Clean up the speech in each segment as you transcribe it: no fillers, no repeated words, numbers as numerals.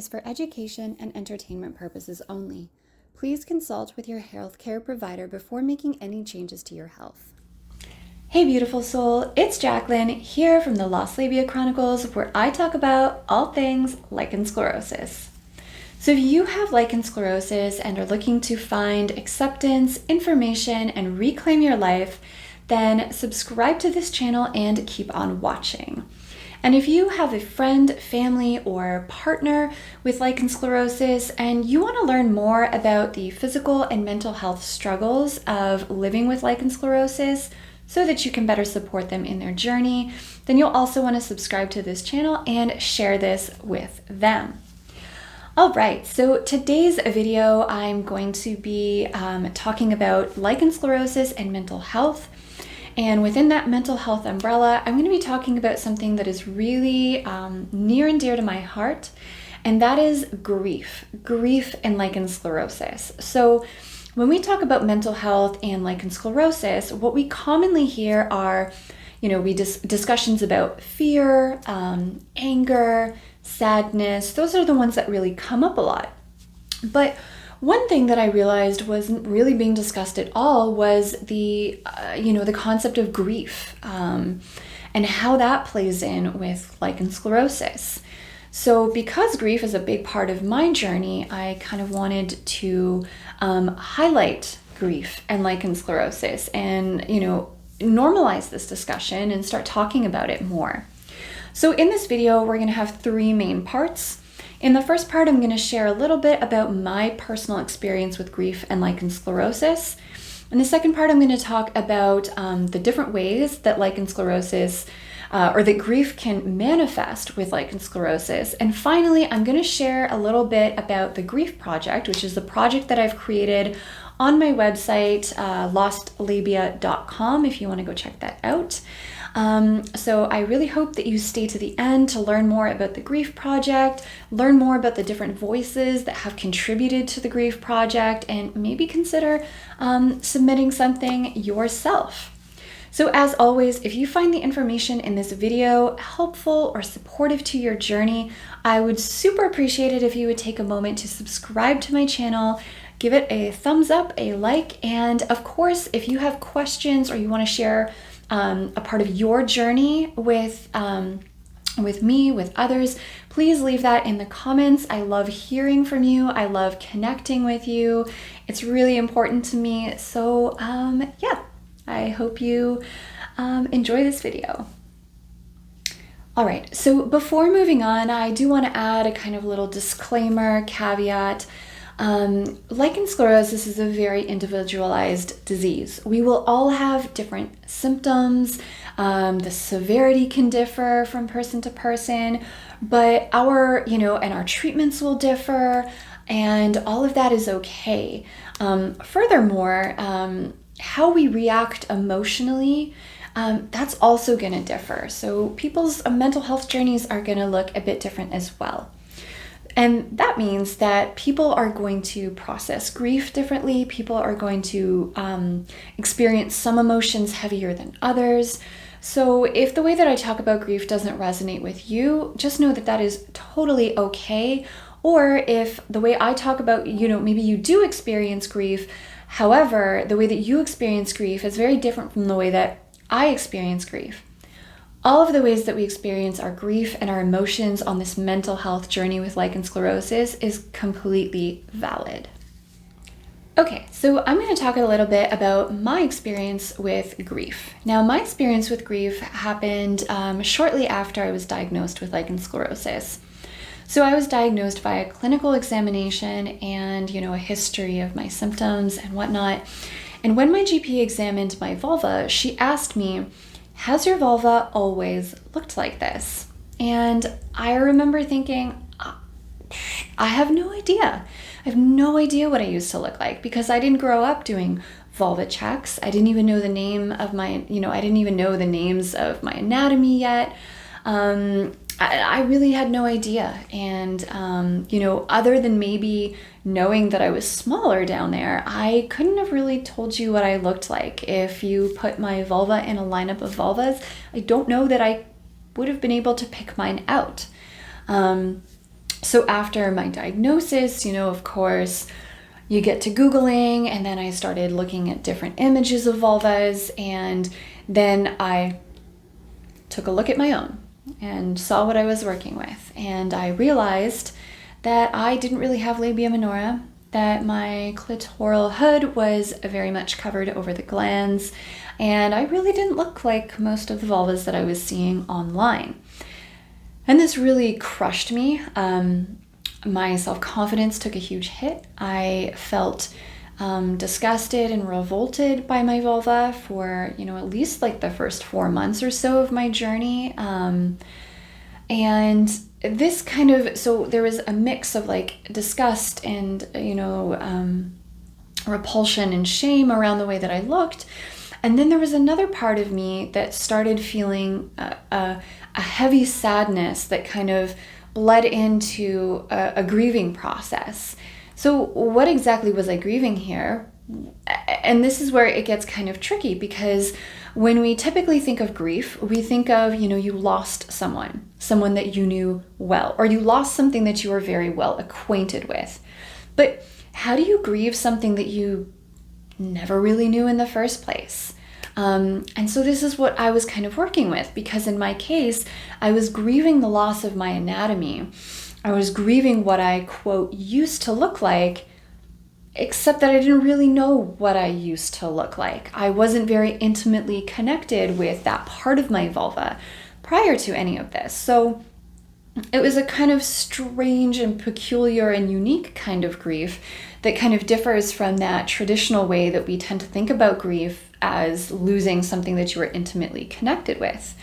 is for education and entertainment purposes only. Please consult with your healthcare provider before making any changes to your health. Hey beautiful soul, it's Jacqueline here from the Labia Chronicles, where I talk about all things lichen sclerosus. So if you have lichen sclerosus and are looking to find acceptance, information, and reclaim your life, then subscribe to this channel and keep on watching. And if you have a friend, family, or partner with lichen sclerosus and you want to learn more about the physical and mental health struggles of living with lichen sclerosus so that you can better support them in their journey, then you'll also want to subscribe to this channel and share this with them. All right, so today's video, I'm going to be talking about lichen sclerosus and mental health. And within that mental health umbrella, I'm going to be talking about something that is really near and dear to my heart, and that is grief and lichen sclerosus. So when we talk about mental health and lichen sclerosus, what we commonly hear are, discussions about fear, anger, sadness. Those are the ones that really come up a lot. But one thing that I realized wasn't really being discussed at all was the concept of grief and how that plays in with lichen sclerosus. So because grief is a big part of my journey, I kind of wanted to highlight grief and lichen sclerosus and, normalize this discussion and start talking about it more. So in this video, we're going to have three main parts. In the first part, I'm going to share a little bit about my personal experience with grief and lichen sclerosus. In the second part, I'm going to talk about the different ways that lichen sclerosus or that grief can manifest with lichen sclerosus. And finally, I'm going to share a little bit about the Grief Project, which is the project that I've created on my website, lostlabia.com, if you want to go check that out. So I really hope that you stay to the end to learn more about the Grief Project, learn more about the different voices that have contributed to the Grief Project, and maybe consider submitting something yourself. So as always, if you find the information in this video helpful or supportive to your journey, I would super appreciate it if you would take a moment to subscribe to my channel, give it a thumbs up, a like, and of course, if you have questions or you want to share a part of your journey with me, with others, please leave that in the comments. I love hearing from you. I love connecting with you. It's really important to me. So yeah, I hope you enjoy this video. All right, so before moving on, I do want to add a kind of little disclaimer, caveat. Lichen sclerosus is a very individualized disease. We will all have different symptoms. The severity can differ from person to person, but our treatments will differ, and all of that is okay. Furthermore, how we react emotionally, that's also going to differ. So people's mental health journeys are going to look a bit different as well. And that means that people are going to process grief differently. People are going to experience some emotions heavier than others. So if the way that I talk about grief doesn't resonate with you, just know that that is totally okay. Or if the way I talk about, maybe you do experience grief, however, the way that you experience grief is very different from the way that I experience grief. All of the ways that we experience our grief and our emotions on this mental health journey with lichen sclerosus is completely valid. Okay, so I'm going to talk a little bit about my experience with grief. Now, my experience with grief happened shortly after I was diagnosed with lichen sclerosus. So I was diagnosed by a clinical examination and, a history of my symptoms and whatnot. And when my GP examined my vulva, she asked me, "Has your vulva always looked like this?" And I remember thinking, I have no idea. I have no idea what I used to look like because I didn't grow up doing vulva checks. I didn't even know the name of I didn't even know the names of my anatomy yet. I really had no idea. And, other than maybe knowing that I was smaller down there, I couldn't have really told you what I looked like. If you put my vulva in a lineup of vulvas, I don't know that I would have been able to pick mine out. So after my diagnosis, of course, you get to Googling, and then I started looking at different images of vulvas, and then I took a look at my own and saw what I was working with. And I realized that I didn't really have labia minora, that my clitoral hood was very much covered over the glands, and I really didn't look like most of the vulvas that I was seeing online. And this really crushed me. My self-confidence took a huge hit. I felt disgusted and revolted by my vulva for, at least like the first 4 months or so of my journey. And this so there was a mix of like disgust and, repulsion and shame around the way that I looked. And then there was another part of me that started feeling a heavy sadness that kind of bled into a grieving process. So what exactly was I grieving here? And this is where it gets kind of tricky, because when we typically think of grief, we think of, you lost someone that you knew well, or you lost something that you were very well acquainted with. But how do you grieve something that you never really knew in the first place? And so this is what I was kind of working with, because in my case, I was grieving the loss of my anatomy. I was grieving what I, quote, used to look like, except that I didn't really know what I used to look like. I wasn't very intimately connected with that part of my vulva prior to any of this. So it was a kind of strange and peculiar and unique kind of grief that kind of differs from that traditional way that we tend to think about grief as losing something that you were intimately connected with.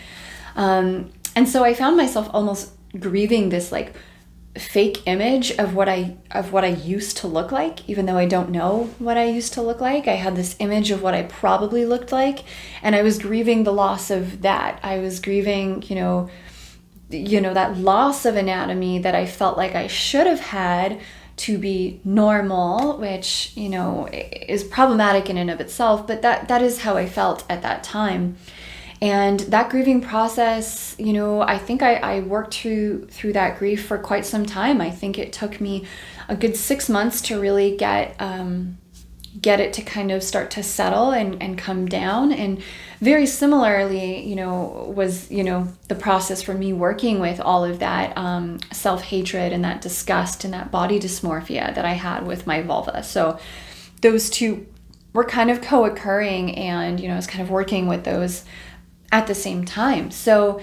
And so I found myself almost grieving this like fake image of what I used to look like, even though I don't know what I used to look like. I had this image of what I probably looked like, and I was grieving the loss of that. I was grieving, that loss of anatomy that I felt like I should have had to be normal, which, is problematic in and of itself, but that is how I felt at that time. And that grieving process, I think I worked through that grief for quite some time. I think it took me a good 6 months to really get it to kind of start to settle and come down. And very similarly, was, the process for me working with all of that self-hatred and that disgust and that body dysmorphia that I had with my vulva. So those two were kind of co-occurring, and, I was kind of working with those at the same time. So,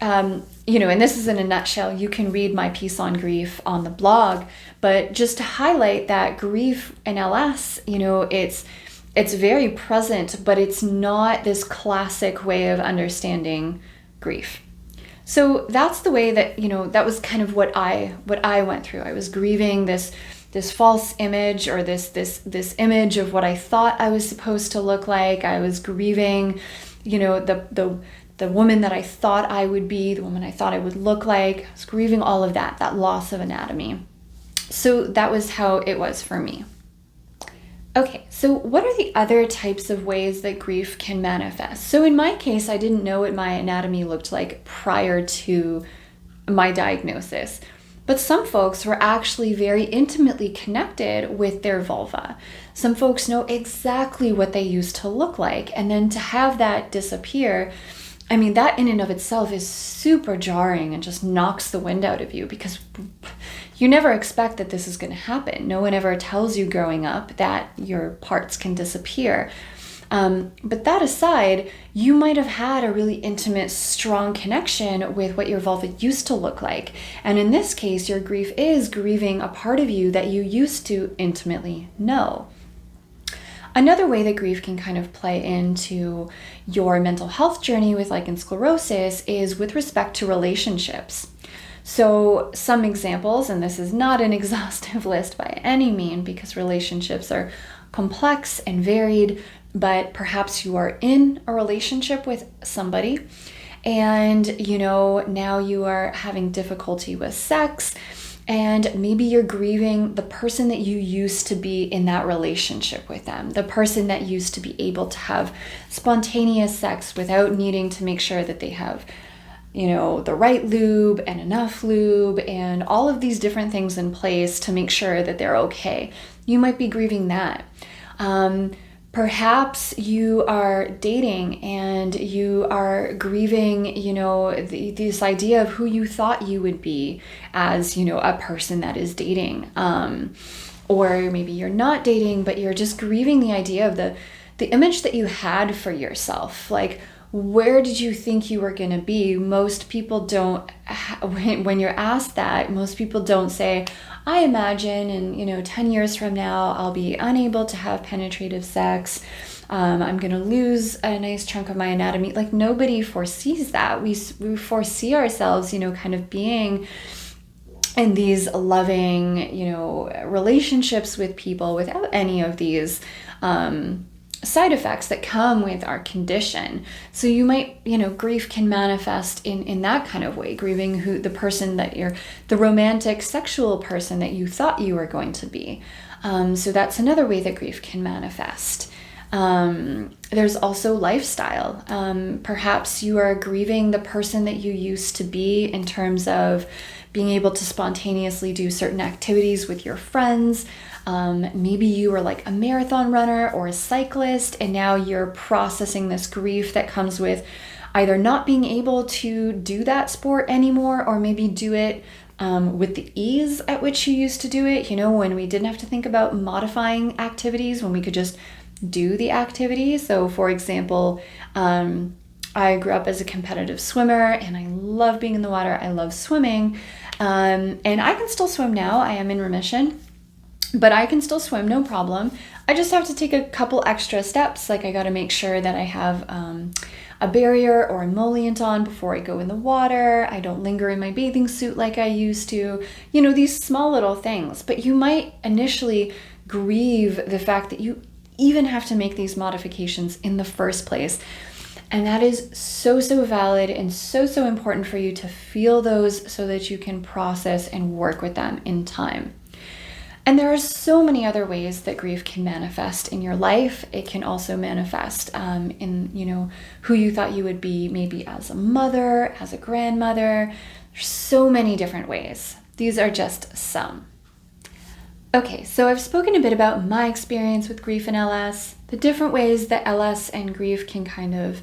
and this is in a nutshell. You can read my piece on grief on the blog, but just to highlight that grief in LS, it's very present, but it's not this classic way of understanding grief. So that's the way that, that was kind of what I went through. I was grieving this false image, or this image of what I thought I was supposed to look like. I was grieving, the woman that I thought I would be, the woman I thought I would look like. I was grieving all of that loss of anatomy. So that was how it was for me. Okay, so what are the other types of ways that grief can manifest? So in my case, I didn't know what my anatomy looked like prior to my diagnosis. But some folks were actually very intimately connected with their vulva. Some folks know exactly what they used to look like. And then to have that disappear, I mean, that in and of itself is super jarring and just knocks the wind out of you, because you never expect that this is going to happen. No one ever tells you growing up that your parts can disappear. But that aside, you might have had a really intimate, strong connection with what your vulva used to look like. And in this case, your grief is grieving a part of you that you used to intimately know. Another way that grief can kind of play into your mental health journey with lichen sclerosus is with respect to relationships. So some examples, and this is not an exhaustive list by any means, because relationships are complex and varied, but perhaps you are in a relationship with somebody and, now you are having difficulty with sex, and maybe you're grieving the person that you used to be in that relationship with them, the person that used to be able to have spontaneous sex without needing to make sure that they have the right lube and enough lube and all of these different things in place to make sure that they're okay. You might be grieving that. Perhaps you are dating and you are grieving, this idea of who you thought you would be as, a person that is dating. Or maybe you're not dating, but you're just grieving the idea of the image that you had for yourself. Like, where did you think you were going to be? Most people don't, when you're asked that, most people don't say, I imagine in, 10 years from now, I'll be unable to have penetrative sex. I'm going to lose a nice chunk of my anatomy. Like, nobody foresees that. We foresee ourselves, kind of being in these loving, relationships with people without any of these side effects that come with our condition. So you might, grief can manifest in that kind of way, grieving the romantic sexual person that you thought you were going to be. So that's another way that grief can manifest. There's also lifestyle. Perhaps you are grieving the person that you used to be in terms of being able to spontaneously do certain activities with your friends. Maybe you were like a marathon runner or a cyclist, and now you're processing this grief that comes with either not being able to do that sport anymore, or maybe do it with the ease at which you used to do it, when we didn't have to think about modifying activities, when we could just do the activity. So for example, I grew up as a competitive swimmer and I love being in the water. I love swimming. And I can still swim now. I am in remission, but I can still swim, no problem. I just have to take a couple extra steps. Like, I got to make sure that I have a barrier or emollient on before I go in the water. I don't linger in my bathing suit like I used to. These small little things. But you might initially grieve the fact that you even have to make these modifications in the first place. And that is so, so valid and so, so important for you to feel those so that you can process and work with them in time. And there are so many other ways that grief can manifest in your life. It can also manifest in, who you thought you would be, maybe as a mother, as a grandmother. There's so many different ways. These are just some. Okay, so I've spoken a bit about my experience with grief and LS, the different ways that LS and grief can kind of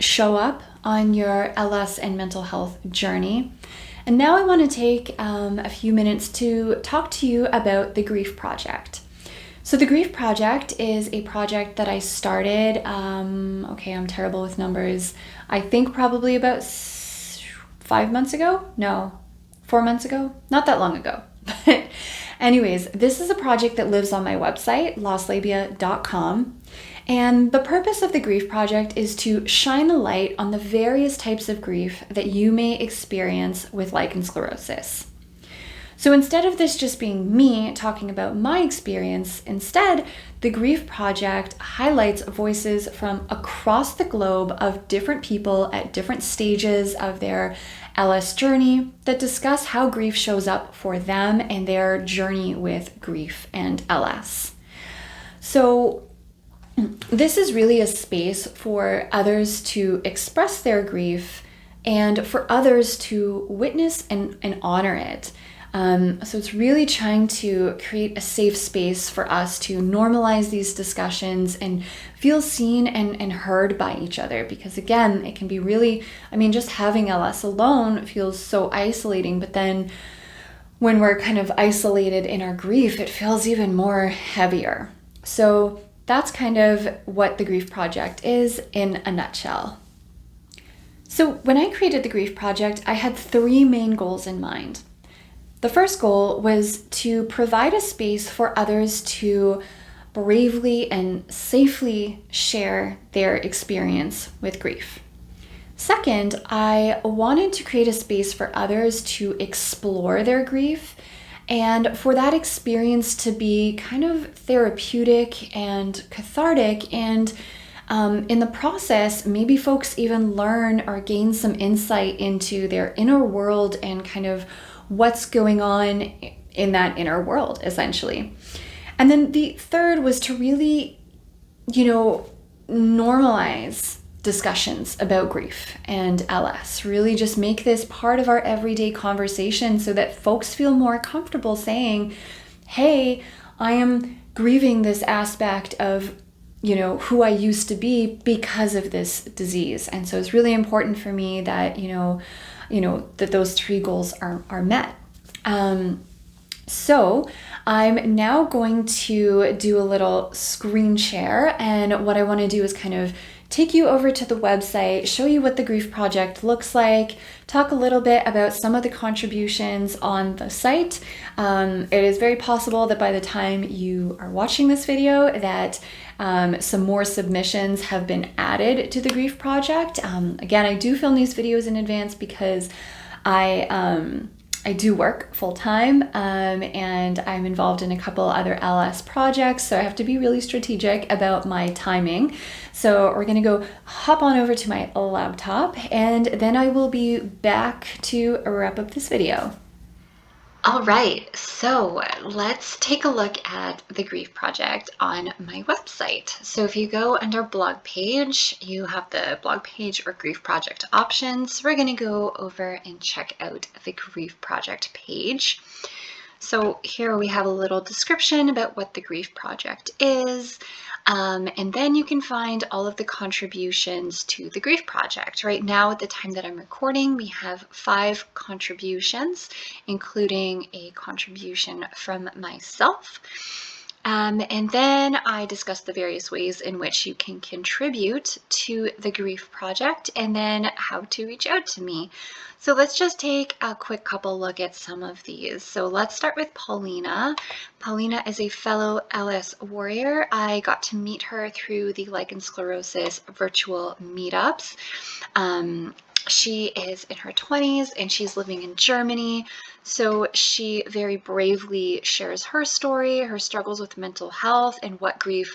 show up on your LS and mental health journey. And now I want to take a few minutes to talk to you about the Grief Project. So the Grief Project is a project that I started, I'm terrible with numbers, I think probably about 5 months ago? No, 4 months ago? Not that long ago. Anyways, this is a project that lives on my website, lostlabia.com. And the purpose of the Grief Project is to shine a light on the various types of grief that you may experience with lichen sclerosus. So instead of this just being me talking about my experience, instead, the Grief Project highlights voices from across the globe of different people at different stages of their LS journey that discuss how grief shows up for them and their journey with grief and LS. So this is really a space for others to express their grief and for others to witness and honor it. So it's really trying to create a safe space for us to normalize these discussions and feel seen and heard by each other. Because again, it can be really, just having LS alone feels so isolating, but then when we're kind of isolated in our grief, it feels even more heavier. So that's kind of what the Grief Project is in a nutshell. So when I created the Grief Project, I had 3 main goals in mind. The first goal was to provide a space for others to bravely and safely share their experience with grief. Second, I wanted to create a space for others to explore their grief and for that experience to be kind of therapeutic and cathartic, and in the process, maybe folks even learn or gain some insight into their inner world and kind of what's going on in that inner world, essentially. And then the third was to really, normalize discussions about grief and LS. Really just make this part of our everyday conversation so that folks feel more comfortable saying, hey, I am grieving this aspect of, you know, who I used to be because of this disease. And so it's really important for me that, that those three goals are met. So I'm now going to do a little screen share, and what I want to do is kind of take you over to the website, show you what the Grief Project looks like, talk a little bit about some of the contributions on the site. It is very possible that by the time you are watching this video that some more submissions have been added to the Grief Project. Again, I do film these videos in advance because I do work full-time, and I'm involved in a couple other LS projects, so I have to be really strategic about my timing. So we're gonna go hop on over to my laptop, and then I will be back to wrap up this video. All right, so let's take a look at the Grief Project on my website. So if you go under blog page, you have the blog page or Grief Project options. We're going to go over and check out the Grief Project page. So here we have a little description about what the Grief Project is, and then you can find all of the contributions to the Grief Project. Right now, at the time that I'm recording, we have 5 contributions, including a contribution from myself. And then I discussed the various ways in which you can contribute to the Grief Project, and then how to reach out to me. So let's just take a quick couple look at some of these. So let's start with Paulina. Paulina is a fellow LS warrior. I got to meet her through the Lichen Sclerosus virtual meetups. She is in her 20s and she's living in Germany. So she very bravely shares her story, her struggles with mental health, and what grief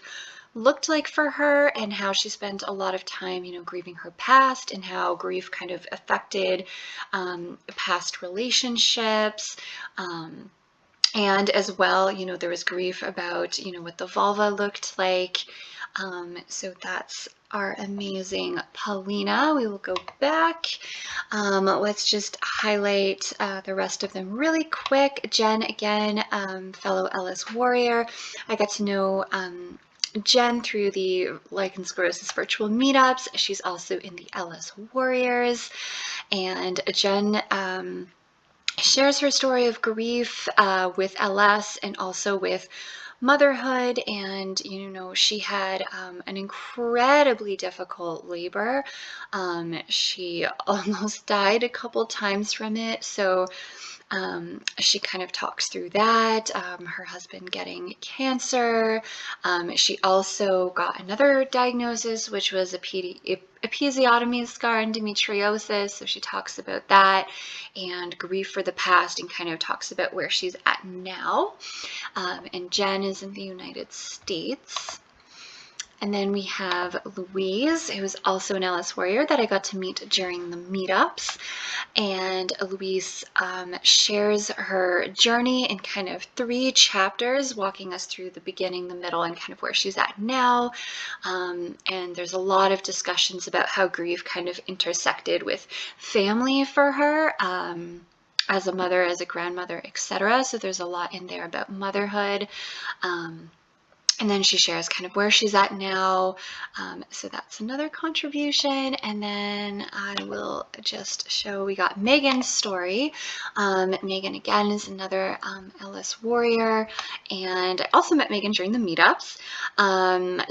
looked like for her, and how she spent a lot of time, grieving her past, and how grief kind of affected past relationships. And as well, there was grief about, what the vulva looked like. So that's our amazing Paulina. We will go back. Let's just highlight the rest of them really quick. Jen, again, fellow LS warrior. I got to know Jen through the Lichen Sclerosus virtual meetups. She's also in the LS Warriors. And Jen shares her story of grief with LS and also with motherhood. And she had an incredibly difficult labor. She almost died a couple times from it, so she kind of talks through that, her husband getting cancer. She also got another diagnosis, which was episiotomy scar and endometriosis. So she talks about that and grief for the past, and kind of talks about where she's at now. And Jen is in the United States. And then we have Louise, who is also an LS warrior that I got to meet during the meetups. And Louise shares her journey in kind of 3 chapters, walking us through the beginning, the middle, and kind of where she's at now. And there's a lot of discussions about how grief kind of intersected with family for her. As a mother, as a grandmother, etc. So there's a lot in there about motherhood. And then she shares kind of where she's at now. So that's another contribution. And then I will just show, we got Megan's story. Megan, again, is another LS warrior. And I also met Megan during the meetups.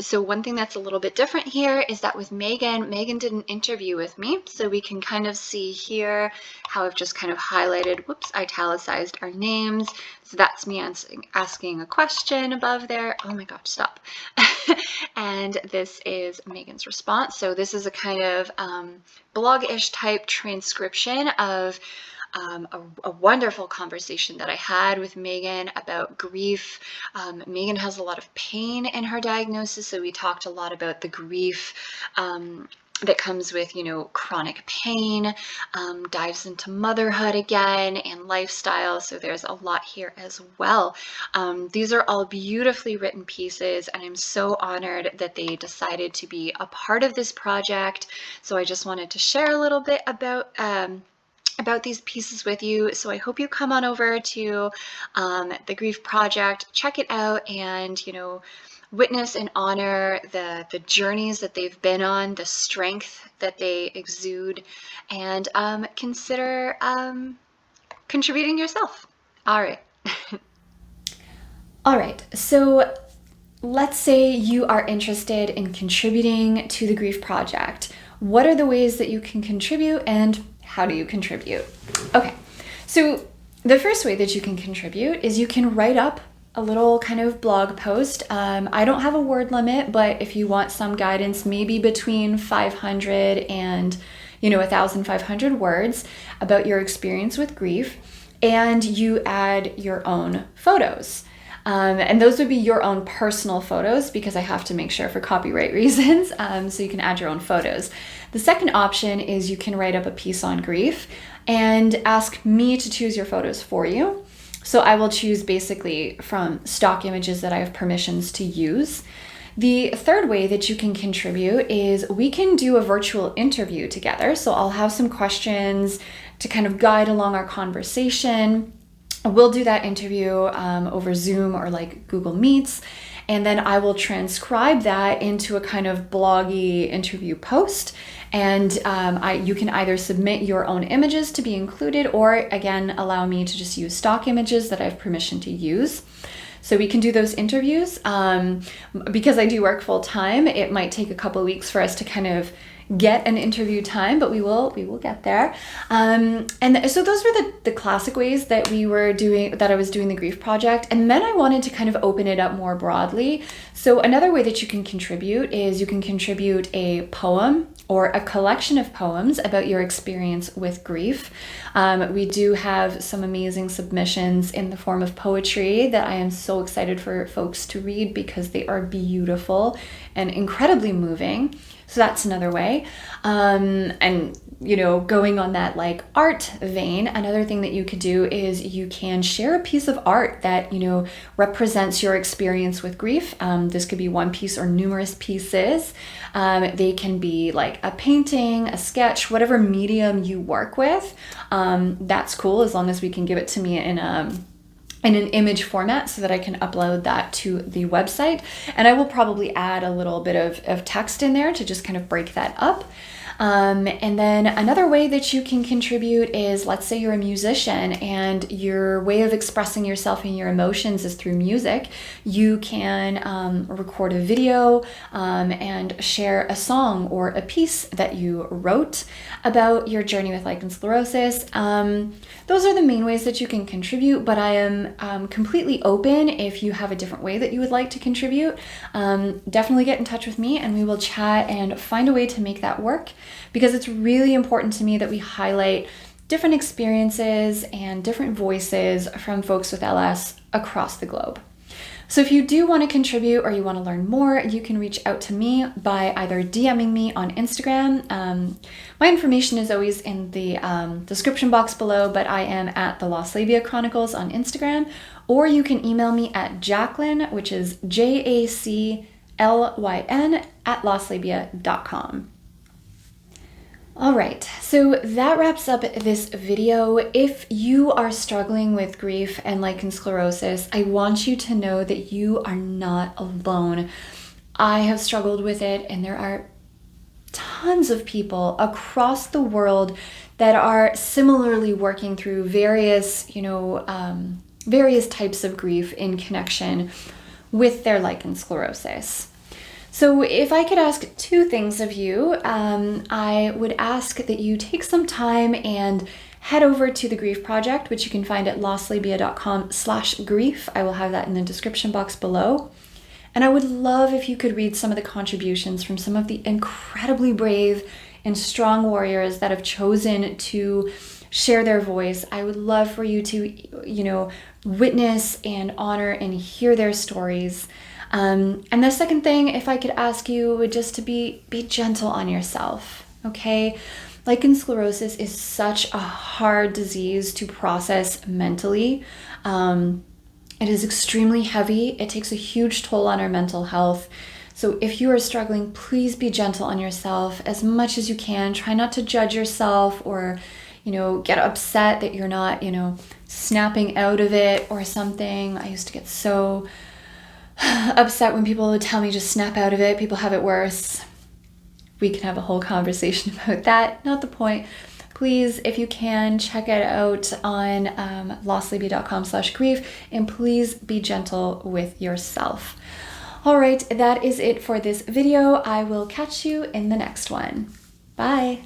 So one thing that's a little bit different here is that with Megan did an interview with me. So we can kind of see here how I've just kind of highlighted, italicized our names. So that's me asking a question above there. Oh my gosh, stop. And this is Megan's response. So this is a kind of blog-ish type transcription of a wonderful conversation that I had with Megan about grief. Megan has a lot of pain in her diagnosis, so we talked a lot about the grief that comes with, chronic pain, dives into motherhood again and lifestyle. So there's a lot here as well. These are all beautifully written pieces, and I'm so honored that they decided to be a part of this project. So I just wanted to share a little bit about these pieces with you. So I hope you come on over to the Grief Project, check it out, and witness and honor the journeys that they've been on, the strength that they exude, and consider contributing yourself. All right. All right. So let's say you are interested in contributing to the Grief Project. What are the ways that you can contribute, and how do you contribute? Okay. So the first way that you can contribute is you can write up a little kind of blog post. I don't have a word limit, but if you want some guidance, maybe between 500 and 1,500 words about your experience with grief, and you add your own photos. And those would be your own personal photos, because I have to make sure for copyright reasons. So you can add your own photos. The second option is you can write up a piece on grief and ask me to choose your photos for you. So I will choose basically from stock images that I have permissions to use. The third way that you can contribute is we can do a virtual interview together. So I'll have some questions to kind of guide along our conversation. We'll do that interview over Zoom or like Google Meets, and then I will transcribe that into a kind of bloggy interview post. And you can either submit your own images to be included, or again, allow me to just use stock images that I have permission to use. So we can do those interviews. Because I do work full time, it might take a couple of weeks for us to kind of get an interview time, but we will get there. And so those were the classic ways that I was doing the Grief Project. And then I wanted to kind of open it up more broadly. So another way that you can contribute is you can contribute a poem or a collection of poems about your experience with grief. We do have some amazing submissions in the form of poetry that I am so excited for folks to read, because they are beautiful and incredibly moving. So that's another way. And going on that like art vein, another thing that you could do is you can share a piece of art that, represents your experience with grief. This could be one piece or numerous pieces. They can be like a painting, a sketch, whatever medium you work with. That's cool, as long as we can give it to me in an image format so that I can upload that to the website. And I will probably add a little bit of text in there to just kind of break that up. And then another way that you can contribute is, let's say you're a musician and your way of expressing yourself and your emotions is through music. You can record a video and share a song or a piece that you wrote about your journey with lichen sclerosus. Those are the main ways that you can contribute, but I am completely open if you have a different way that you would like to contribute. Definitely get in touch with me and we will chat and find a way to make that work, because it's really important to me that we highlight different experiences and different voices from folks with LS across the globe. So if you do want to contribute or you want to learn more, you can reach out to me by either DMing me on Instagram. My information is always in the description box below, but I am at the Labia Chronicles on Instagram, or you can email me at Jaclyn, which is JACLYN at loslabia.com. All right, so that wraps up this video. If you are struggling with grief and lichen sclerosus, I want you to know that you are not alone. I have struggled with it, and there are tons of people across the world that are similarly working through various types of grief in connection with their lichen sclerosus. So if I could ask two things of you, I would ask that you take some time and head over to the Grief Project, which you can find at loslabia.com/grief. I will have that in the description box below. And I would love if you could read some of the contributions from some of the incredibly brave and strong warriors that have chosen to share their voice. I would love for you to, witness and honor and hear their stories. And the second thing, if I could ask you, would just to be gentle on yourself, okay? Lichen sclerosus is such a hard disease to process mentally. It is extremely heavy. It takes a huge toll on our mental health. So if you are struggling, please be gentle on yourself as much as you can. Try not to judge yourself or, get upset that you're not, snapping out of it or something. I used to get so upset when people would tell me just snap out of it. People have it worse. We can have a whole conversation about that. Not the point. Please, if you can, check it out on lostlabia.com/grief, and please be gentle with yourself. All right, that is it for this video. I will catch you in the next one. Bye.